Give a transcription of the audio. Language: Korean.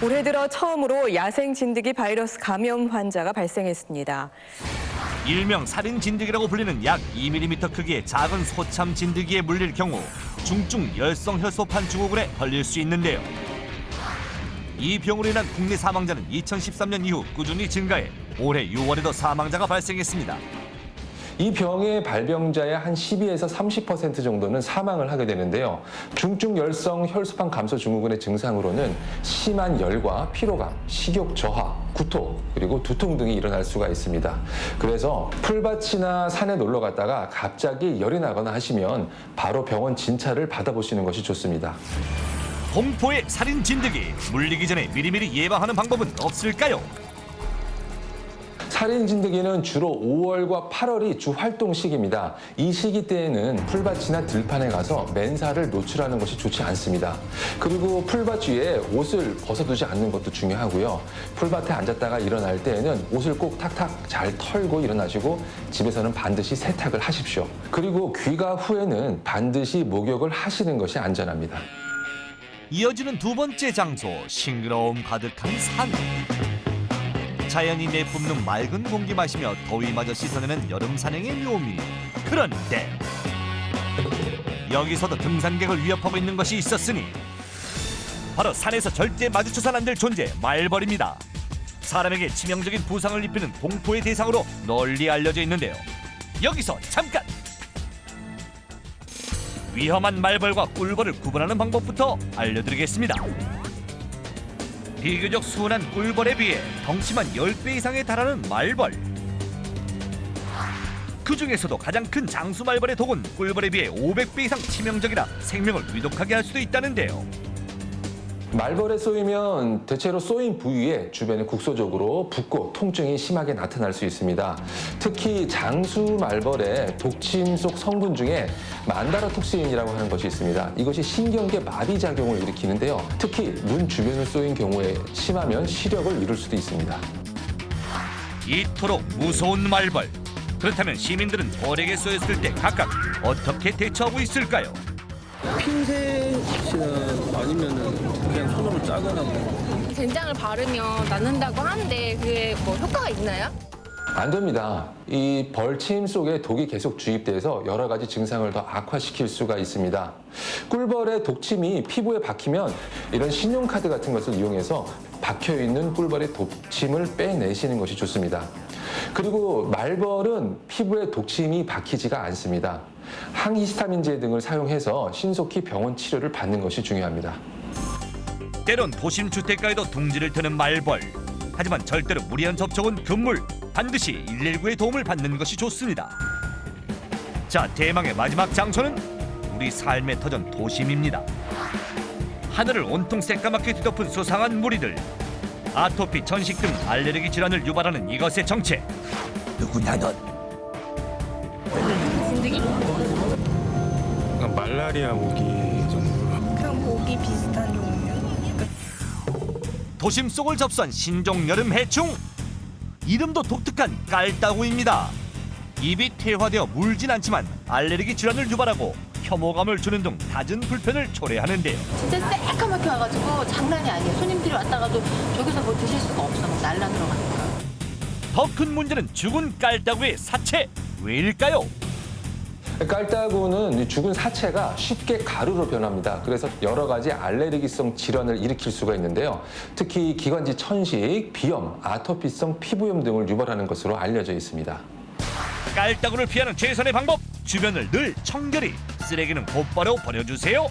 올해 들어 처음으로 야생 진드기 바이러스 감염 환자가 발생했습니다. 일명 살인 진드기라고 불리는 약 2mm 크기의 작은 소참 진드기에 물릴 경우 중증 열성 혈소판 증후군에 걸릴 수 있는데요. 이 병으로 인한 국내 사망자는 2013년 이후 꾸준히 증가해 올해 6월에도 사망자가 발생했습니다. 이 병의 발병자의 한 12에서 30% 정도는 사망을 하게 되는데요. 중증 열성 혈소판 감소 증후군의 증상으로는 심한 열과 피로감, 식욕 저하, 구토, 그리고 두통 등이 일어날 수가 있습니다. 그래서 풀밭이나 산에 놀러 갔다가 갑자기 열이 나거나 하시면 바로 병원 진찰을 받아보시는 것이 좋습니다. 공포의 살인 진드기, 물리기 전에 미리미리 예방하는 방법은 없을까요? 살인 진드기는 주로 5월과 8월이 주 활동 시기입니다. 이 시기 때에는 풀밭이나 들판에 가서 맨살을 노출하는 것이 좋지 않습니다. 그리고 풀밭 위에 옷을 벗어두지 않는 것도 중요하고요. 풀밭에 앉았다가 일어날 때에는 옷을 꼭 탁탁 잘 털고 일어나시고 집에서는 반드시 세탁을 하십시오. 그리고 귀가 후에는 반드시 목욕을 하시는 것이 안전합니다. 이어지는 두 번째 장소, 싱그러움 가득한 산. 자연이 내뿜는 맑은 공기 마시며 더위마저 씻어내는 여름 산행의 묘미. 그런데 여기서도 등산객을 위협하고 있는 것이 있었으니 바로 산에서 절대 마주쳐서는 안 될 존재, 말벌입니다. 사람에게 치명적인 부상을 입히는 공포의 대상으로 널리 알려져 있는데요. 여기서 잠깐! 위험한 말벌과 꿀벌을 구분하는 방법부터 알려드리겠습니다. 비교적 순한 꿀벌에 비해 덩치만 10배 이상에 달하는 말벌. 그 중에서도 가장 큰 장수 말벌의 독은 꿀벌에 비해 500배 이상 치명적이라 생명을 위독하게 할 수도 있다는데요. 말벌에 쏘이면 대체로 쏘인 부위에 주변에 국소적으로 붓고 통증이 심하게 나타날 수 있습니다. 특히 장수 말벌의 독침 속 성분 중에 만다라톡신이라고 하는 것이 있습니다. 이것이 신경계 마비 작용을 일으키는데요. 특히 눈 주변을 쏘인 경우에 심하면 시력을 잃을 수도 있습니다. 이토록 무서운 말벌. 그렇다면 시민들은 벌에게 쏘였을 때 각각 어떻게 대처하고 있을까요? 핀셋이나 아니면은 그냥 손으로 짜거나 뭐. 된장을 바르면 낫는다고 하는데 그게 뭐 효과가 있나요? 안 됩니다. 이 벌침 속에 독이 계속 주입돼서 여러 가지 증상을 더 악화시킬 수가 있습니다. 꿀벌의 독침이 피부에 박히면 이런 신용카드 같은 것을 이용해서 박혀있는 꿀벌의 독침을 빼내시는 것이 좋습니다. 그리고 말벌은 피부에 독침이 박히지가 않습니다. 항히스타민제 등을 사용해서 신속히 병원 치료를 받는 것이 중요합니다. 때론 도심 주택가에도 둥지를 트는 말벌. 하지만 절대로 무리한 접촉은 금물. 반드시 119의 도움을 받는 것이 좋습니다. 자, 대망의 마지막 장소는 우리 삶의 터전 도심입니다. 하늘을 온통 새까맣게 뒤덮은 수상한 무리들. 아토피, 전식 등 알레르기 질환을 유발하는 이것의 정체. 누구냐 넌? 진드기? 말라리아 모기 정도. 그럼 모기 비슷한 종류? 도심 속을 접수한 신종 여름 해충. 이름도 독특한 깔따구입니다. 입이 퇴화되어 물진 않지만 알레르기 질환을 유발하고 혐오감을 주는 등 잦은 불편을 초래하는데요. 진짜 새까맣게 와가지고 장난이 아니에요. 손님들이 왔다가도 저기서 뭐 드실 수가 없어. 막 날라 들어가니까. 더 큰 문제는 죽은 깔따구의 사체. 왜일까요? 깔따구는 죽은 사체가 쉽게 가루로 변합니다. 그래서 여러 가지 알레르기성 질환을 일으킬 수가 있는데요. 특히 기관지 천식, 비염, 아토피성 피부염 등을 유발하는 것으로 알려져 있습니다. 깔따구를 피하는 최선의 방법. 주변을 늘 청결히, 쓰레기는 곧바로 버려주세요.